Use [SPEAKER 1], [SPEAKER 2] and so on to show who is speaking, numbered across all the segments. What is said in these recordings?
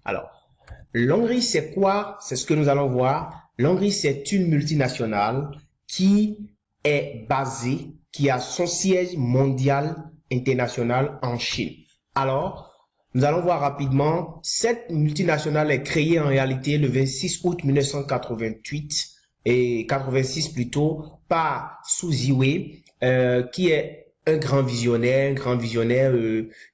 [SPEAKER 1] Alors, Longreach, c'est quoi? C'est ce que nous allons voir. Longreach, c'est une multinationale qui est basée, qui a son siège mondial international en Chine. Alors, nous allons voir rapidement. Cette multinationale est créée en réalité le 26 août 1988 et 86 plutôt par Su Ziwei, qui est un grand visionnaire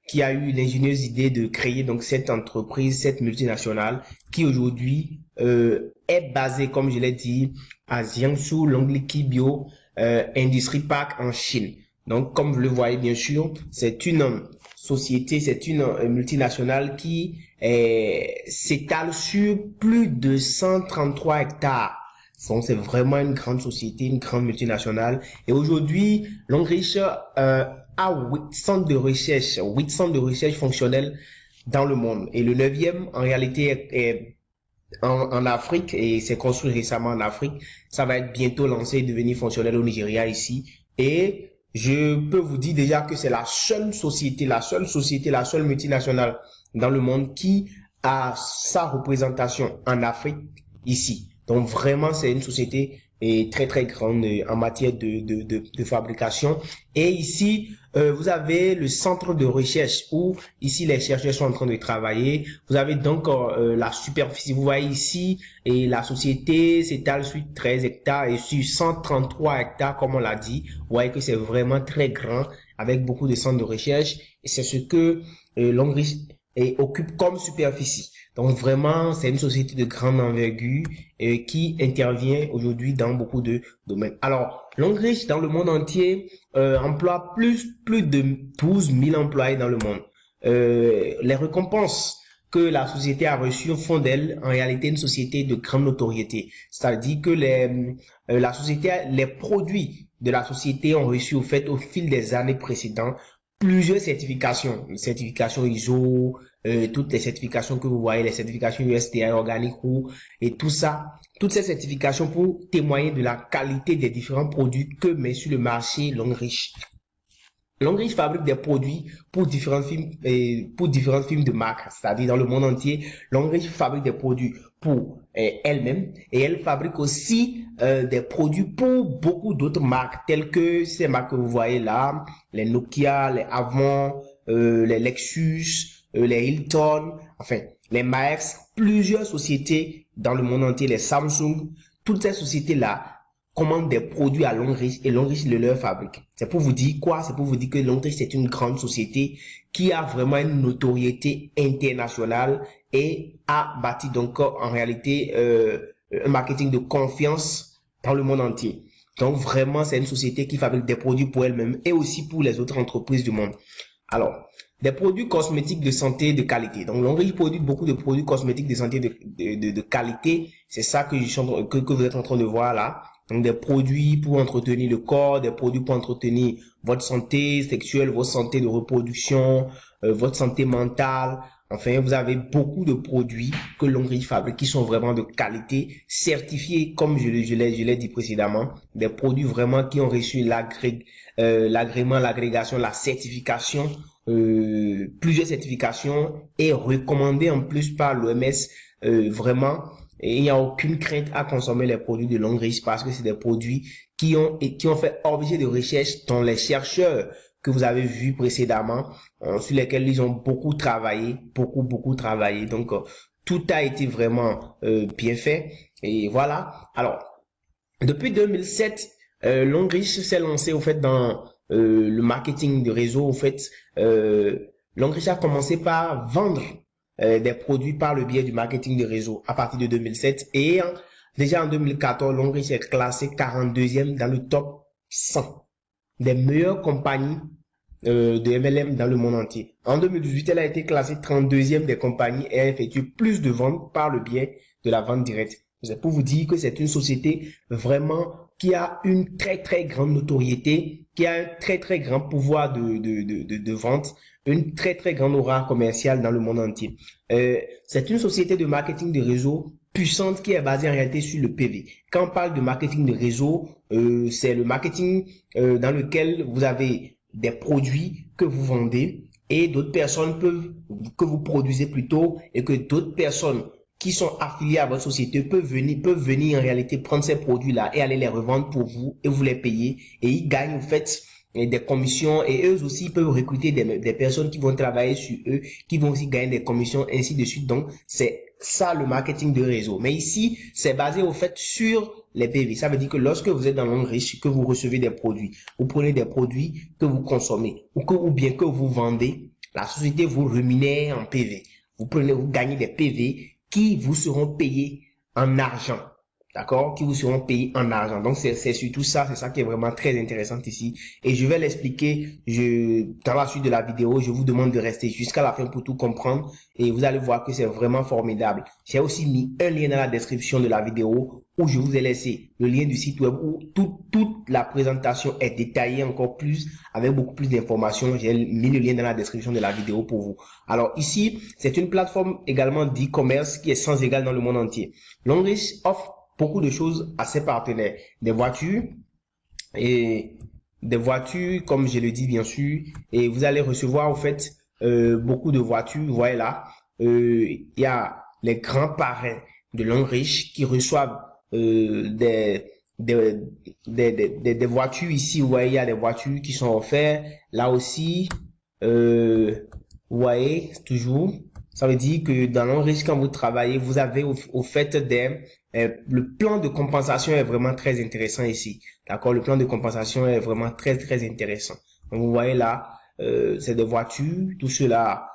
[SPEAKER 1] qui a eu l'ingénieuse idée de créer donc cette entreprise, cette multinationale qui aujourd'hui est basée, comme je l'ai dit, à Jiangsu Longliqi Bio Industry Park en Chine. Donc, comme vous le voyez bien sûr, c'est une société, c'est une multinationale qui s'étale sur plus de 133 hectares. Donc, c'est vraiment une grande société, une grande multinationale. Et aujourd'hui, Longreach a 8 centres de recherche fonctionnels dans le monde. Et le 9e, en réalité, est en Afrique et c'est construit récemment en Afrique. Ça va être bientôt lancé et devenir fonctionnel au Nigeria ici. Et je peux vous dire déjà que c'est la seule société, la seule multinationale dans le monde qui a sa représentation en Afrique ici. Donc vraiment, c'est une société très très grande en matière de fabrication. Et ici, vous avez le centre de recherche où ici les chercheurs sont en train de travailler. Vous avez donc la superficie. Vous voyez ici, et la société s'étale sur 13 hectares et sur 133 hectares, comme on l'a dit. Vous voyez que c'est vraiment très grand avec beaucoup de centres de recherche. Et c'est ce que Longreach occupe comme superficie. Donc vraiment, c'est une société de grande envergure qui intervient aujourd'hui dans beaucoup de domaines. Alors, Longreach dans le monde entier emploie plus de 12 000 employés dans le monde. Les récompenses que la société a reçues font d'elle en réalité une société de grande notoriété. C'est-à-dire que la société, les produits de la société ont reçu au fil des années précédentes plusieurs certifications, certifications ISO, toutes les certifications que vous voyez, les certifications USDA organiques et tout ça, toutes ces certifications pour témoigner de la qualité des différents produits que met sur le marché Longreach. Longreach fabrique des produits pour différentes firmes de marque, c'est-à-dire dans le monde entier. Longreach fabrique des produits pour elle-même et elle fabrique aussi des produits pour beaucoup d'autres marques telles que ces marques que vous voyez là, les Nokia, les Avon, les Lexus, les Hilton, enfin les Maersk, plusieurs sociétés dans le monde entier, les Samsung, toutes ces sociétés-là commandent des produits à Longreach et Longreach le leur fabrique. C'est pour vous dire quoi? C'est pour vous dire que Longreach c'est une grande société qui a vraiment une notoriété internationale et a bâti donc en réalité un marketing de confiance dans le monde entier. Donc vraiment c'est une société qui fabrique des produits pour elle-même et aussi pour les autres entreprises du monde. Alors, des produits cosmétiques de santé de qualité. Donc, Longreach produit beaucoup de produits cosmétiques de santé de qualité. C'est ça que vous êtes en train de voir là. Donc, des produits pour entretenir le corps, des produits pour entretenir votre santé sexuelle, votre santé de reproduction, votre santé mentale. Enfin, vous avez beaucoup de produits que Longreach fabrique qui sont vraiment de qualité, certifiés, comme je l'ai dit précédemment. Des produits vraiment qui ont reçu l'agrément, l'agrégation, la certification, plusieurs certifications et recommandées en plus par l'OMS vraiment. Et il n'y a aucune crainte à consommer les produits de Longreach parce que c'est des produits qui ont fait objet de recherche dont les chercheurs que vous avez vus précédemment, sur lesquels ils ont beaucoup travaillé, beaucoup travaillé. Donc, tout a été vraiment bien fait. Et voilà. Alors, depuis 2007, Longreach s'est lancé au fait dans le marketing de réseau. Au fait, Longreach a commencé par vendre des produits par le biais du marketing de réseau à partir de 2007 et déjà en 2014, Longreach est classé 42e dans le top 100 des meilleures compagnies de MLM dans le monde entier. En 2018, elle a été classée 32e des compagnies et a effectué plus de ventes par le biais de la vente directe. C'est pour vous dire que c'est une société vraiment qui a une très grande notoriété, qui a un très grand pouvoir de vente, une très grande aura commerciale dans le monde entier. C'est une société de marketing de réseau puissante qui est basée en réalité sur le PV. Quand on parle de marketing de réseau, c'est le marketing dans lequel vous avez des produits que vous vendez et d'autres personnes que vous produisez plutôt, et que d'autres personnes qui sont affiliés à votre société peuvent venir en réalité prendre ces produits-là et aller les revendre pour vous et vous les payer, et ils gagnent en fait des commissions, et eux aussi peuvent recruter des personnes qui vont travailler sur eux, qui vont aussi gagner des commissions, ainsi de suite. Donc, c'est ça le marketing de réseau. Mais ici, c'est basé au fait sur les PV. Ça veut dire que lorsque vous êtes dans l'Hongrie, que vous recevez des produits, vous prenez des produits que vous consommez ou bien que vous vendez, la société vous rémunère en PV. Vous gagnez des PV qui vous seront payés en argent. D'accord? Qui vous seront payés en argent. Donc, c'est surtout ça, c'est ça qui est vraiment très intéressant ici. Et je vais l'expliquer dans la suite de la vidéo. Je vous demande de rester jusqu'à la fin pour tout comprendre. Et vous allez voir que c'est vraiment formidable. J'ai aussi mis un lien dans la description de la vidéo où je vous ai laissé le lien du site web où toute la présentation est détaillée encore plus, avec beaucoup plus d'informations. J'ai mis le lien dans la description de la vidéo pour vous. Alors ici, c'est une plateforme également d'e-commerce qui est sans égal dans le monde entier. Longrich offre beaucoup de choses à ses partenaires, des voitures, comme je le dis bien sûr, et vous allez recevoir en fait beaucoup de voitures. Vous voyez là, il y a les grands parrains de Longrich qui reçoivent des voitures ici. Vous voyez, il y a des voitures qui sont offertes là aussi. Vous voyez toujours. Ça veut dire que dans Longrich, quand vous travaillez, vous avez au fait le plan de compensation est vraiment très intéressant ici. D'accord? Le plan de compensation est vraiment très, très intéressant. Donc, vous voyez là, c'est des voitures. Tous ceux-là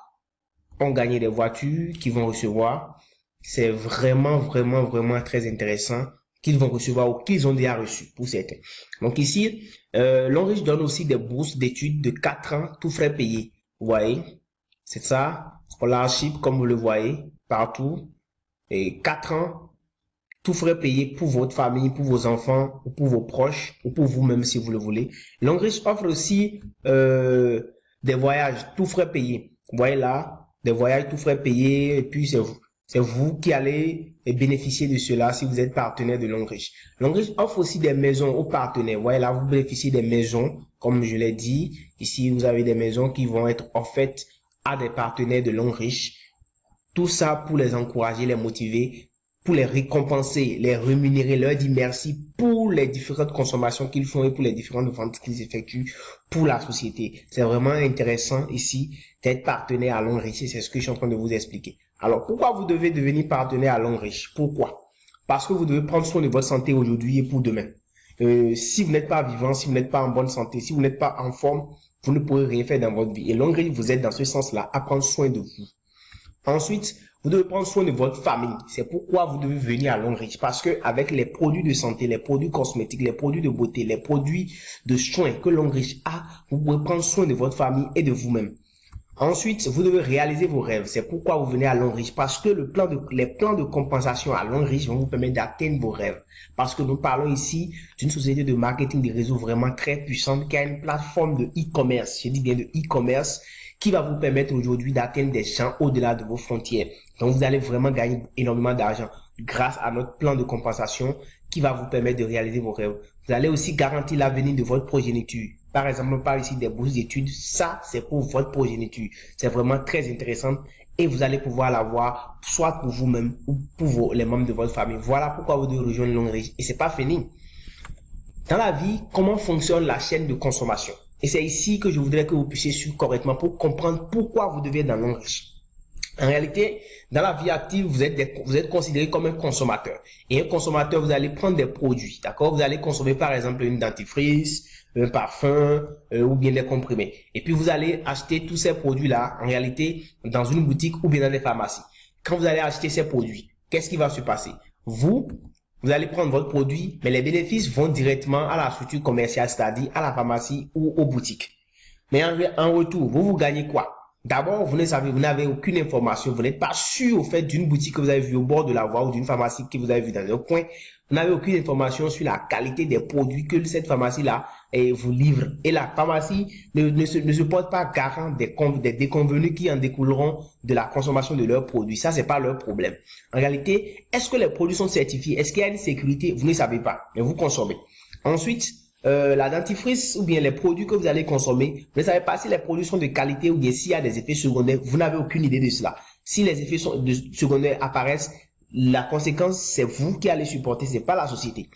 [SPEAKER 1] ont gagné des voitures qu'ils vont recevoir. C'est vraiment, vraiment, vraiment très intéressant qu'ils vont recevoir ou qu'ils ont déjà reçu pour certains. Donc ici, Longrich donne aussi des bourses d'études de 4 ans, tout frais payés. Vous voyez? C'est ça. Scholarship, comme vous le voyez, partout. Et 4 ans, tout frais payé pour votre famille, pour vos enfants, ou pour vos proches, ou pour vous-même si vous le voulez. Longrich offre aussi des voyages tout frais payés. Vous voyez là, des voyages tout frais payés, et puis c'est vous qui allez bénéficier de cela si vous êtes partenaire de Longrich. Longrich offre aussi des maisons aux partenaires. Vous voyez là, vous bénéficiez des maisons, comme je l'ai dit. Ici, vous avez des maisons qui vont être offertes à des partenaires de Longrich. Tout ça pour les encourager, les motiver, pour les récompenser, les rémunérer, leur dire merci pour les différentes consommations qu'ils font et pour les différentes ventes qu'ils effectuent pour la société. C'est vraiment intéressant ici d'être partenaire à Longrich. C'est ce que je suis en train de vous expliquer. Alors, pourquoi vous devez devenir partenaire à Longrich? Pourquoi? Parce que vous devez prendre soin de votre santé aujourd'hui et pour demain. Si vous n'êtes pas vivant, si vous n'êtes pas en bonne santé, si vous n'êtes pas en forme, vous ne pourrez rien faire dans votre vie. Et Longrich vous aide dans ce sens-là à prendre soin de vous. Ensuite, vous devez prendre soin de votre famille. C'est pourquoi vous devez venir à Longrich. Parce que avec les produits de santé, les produits cosmétiques, les produits de beauté, les produits de soins que Longrich a, vous pouvez prendre soin de votre famille et de vous-même. Ensuite, vous devez réaliser vos rêves. C'est pourquoi vous venez à Longrich. Parce que les plans de compensation à Longrich vont vous permettre d'atteindre vos rêves. Parce que nous parlons ici d'une société de marketing de réseau vraiment très puissante qui a une plateforme de e-commerce. Je dis bien de e-commerce qui va vous permettre aujourd'hui d'atteindre des gens au-delà de vos frontières. Donc, vous allez vraiment gagner énormément d'argent grâce à notre plan de compensation qui va vous permettre de réaliser vos rêves. Vous allez aussi garantir l'avenir de votre progéniture. Par exemple, on parle ici des bourses d'études. Ça, c'est pour votre progéniture. C'est vraiment très intéressant et vous allez pouvoir l'avoir soit pour vous-même ou pour les membres de votre famille. Voilà pourquoi vous devez rejoindre Longrich. Et c'est pas fini. Dans la vie, comment fonctionne la chaîne de consommation? Et c'est ici que je voudrais que vous puissiez suivre correctement pour comprendre pourquoi vous devez être dans Longrich. En réalité, dans la vie active, vous êtes considéré comme un consommateur. Et un consommateur, vous allez prendre des produits, d'accord? Vous allez consommer par exemple une dentifrice, un parfum ou bien des comprimés. Et puis vous allez acheter tous ces produits-là, en réalité, dans une boutique ou bien dans des pharmacies. Quand vous allez acheter ces produits, qu'est-ce qui va se passer? Vous allez prendre votre produit, mais les bénéfices vont directement à la structure commerciale, c'est-à-dire à la pharmacie ou aux boutiques. Mais en retour, vous gagnez quoi? D'abord, vous n'avez aucune information, vous n'êtes pas sûr au fait d'une boutique que vous avez vue au bord de la voie ou d'une pharmacie que vous avez vue dans un coin. Vous n'avez aucune information sur la qualité des produits que cette pharmacie-là vous livre. Et la pharmacie ne se porte pas garant des déconvenus qui en découleront de la consommation de leurs produits. Ça, c'est pas leur problème. En réalité, est-ce que les produits sont certifiés? Est-ce qu'il y a une sécurité? Vous ne savez pas, mais vous consommez. Ensuite, la dentifrice ou bien les produits que vous allez consommer, vous ne savez pas si les produits sont de qualité ou bien s'il y a des effets secondaires, vous n'avez aucune idée de cela. Si les effets secondaires apparaissent, la conséquence, c'est vous qui allez supporter, c'est pas la société.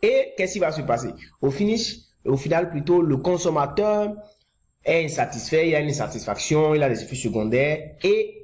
[SPEAKER 1] Et qu'est-ce qui va se passer? Au final, plutôt, le consommateur est insatisfait, il y a une insatisfaction, il a des effets secondaires et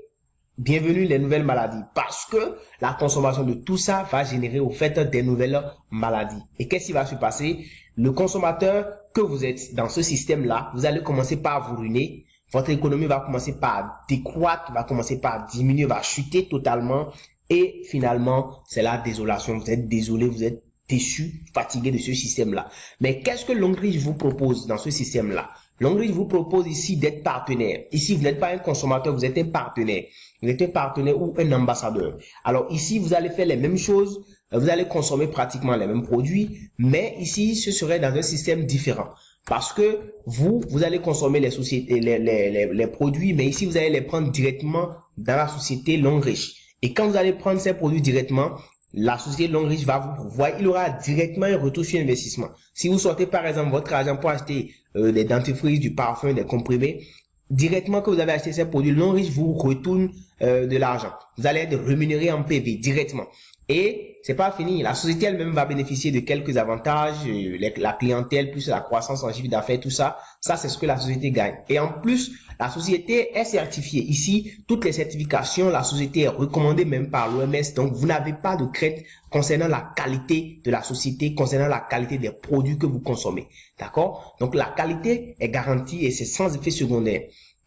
[SPEAKER 1] bienvenue les nouvelles maladies parce que la consommation de tout ça va générer au fait des nouvelles maladies. Et qu'est-ce qui va se passer? Le consommateur que vous êtes dans ce système-là, vous allez commencer par vous ruiner. Votre économie va commencer par décroître, va commencer par diminuer, va chuter totalement. Et finalement, c'est la désolation. Vous êtes désolé, vous êtes déçu, fatigué de ce système-là. Mais qu'est-ce que Longrich vous propose dans ce système-là? Longrich vous propose ici d'être partenaire. Ici, vous n'êtes pas un consommateur, vous êtes un partenaire. Vous êtes un partenaire ou un ambassadeur. Alors ici, vous allez faire les mêmes choses, vous allez consommer pratiquement les mêmes produits, mais ici, ce serait dans un système différent. Parce que vous allez consommer les sociétés, les produits, mais ici, vous allez les prendre directement dans la société Longrich. Et quand vous allez prendre ces produits directement, la société Longrich va vous voir, il aura directement un retour sur investissement. Si vous sortez par exemple votre argent pour acheter des dentifrices, du parfum, des comprimés, directement que vous avez acheté ces produits, Longrich vous retourne de l'argent. Vous allez être rémunéré en PV directement. Et c'est pas fini, la société elle-même va bénéficier de quelques avantages, la clientèle plus la croissance en chiffre d'affaires, tout ça. Ça, c'est ce que la société gagne. Et en plus, la société est certifiée. Ici, toutes les certifications, la société est recommandée même par l'OMS. Donc, vous n'avez pas de crainte concernant la qualité de la société, concernant la qualité des produits que vous consommez. D'accord? Donc, la qualité est garantie et c'est sans effet secondaire.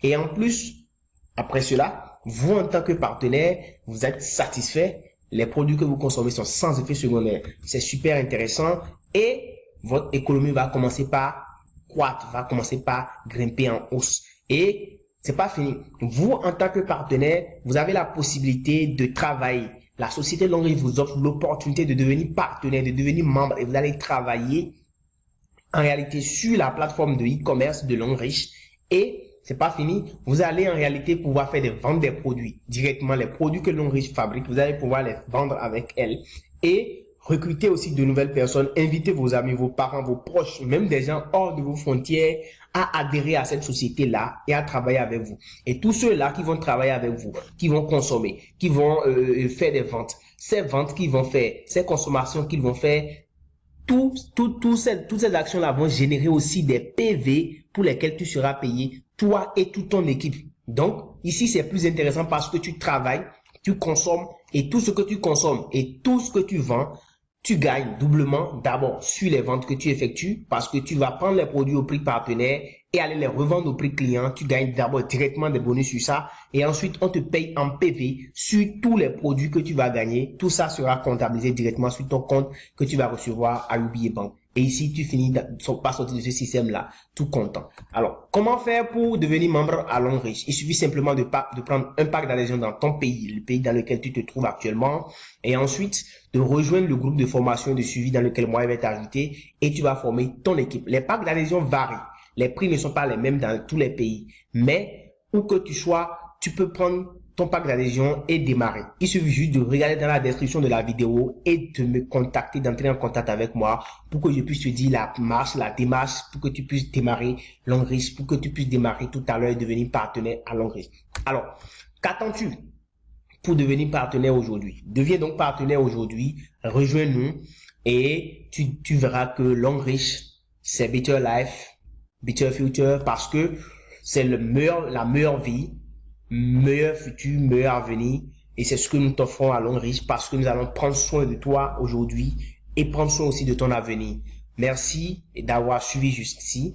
[SPEAKER 1] Et en plus, après cela, vous en tant que partenaire, vous êtes satisfait. Les produits que vous consommez sont sans effet secondaire. C'est super intéressant et votre économie va commencer par croître, va commencer par grimper en hausse. Et c'est pas fini. Vous, en tant que partenaire, vous avez la possibilité de travailler. La société Longrich vous offre l'opportunité de devenir partenaire, de devenir membre et vous allez travailler en réalité sur la plateforme de e-commerce de Longrich et c'est pas fini. Vous allez en réalité pouvoir faire des ventes des produits directement, les produits que Longrich fabrique, vous allez pouvoir les vendre avec elle et recruter aussi de nouvelles personnes, inviter vos amis, vos parents, vos proches, même des gens hors de vos frontières à adhérer à cette société-là et à travailler avec vous. Et tous ceux-là qui vont travailler avec vous, qui vont consommer, qui vont faire des ventes, ces ventes qu'ils vont faire, ces consommations qu'ils vont faire, toutes ces actions-là vont générer aussi des PV pour lesquels tu seras payé, toi et toute ton équipe. Donc, ici, c'est plus intéressant parce que tu travailles, tu consommes et tout ce que tu consommes et tout ce que tu vends, tu gagnes doublement d'abord sur les ventes que tu effectues parce que tu vas prendre les produits au prix partenaire et aller les revendre au prix client. Tu gagnes d'abord directement des bonus sur ça et ensuite on te paye en PV sur tous les produits que tu vas gagner. Tout ça sera comptabilisé directement sur ton compte que tu vas recevoir à UBA Bank. Et ici, tu finis par sortir de ce système-là, tout content. Alors, comment faire pour devenir membre à Longrich? Il suffit simplement de prendre un pack d'adhésion dans ton pays, le pays dans lequel tu te trouves actuellement, et ensuite de rejoindre le groupe de formation et de suivi dans lequel moi je vais t'ajouter, et tu vas former ton équipe. Les packs d'adhésion varient. Les prix ne sont pas les mêmes dans tous les pays, mais où que tu sois, tu peux prendre ton pack d'adhésion et démarrer. Il suffit juste de regarder dans la description de la vidéo et de me contacter, d'entrer en contact avec moi pour que je puisse te dire la démarche, pour que tu puisses démarrer Longrich, pour que tu puisses démarrer tout à l'heure et devenir partenaire à Longrich. Alors, qu'attends-tu pour devenir partenaire aujourd'hui? Deviens donc partenaire aujourd'hui, rejoins-nous et tu verras que Longrich, c'est Better Life, Better Future parce que c'est la meilleure vie, meilleur futur, meilleur avenir. Et c'est ce que nous t'offrons à Longrich parce que nous allons prendre soin de toi aujourd'hui et prendre soin aussi de ton avenir. Merci d'avoir suivi jusqu'ici.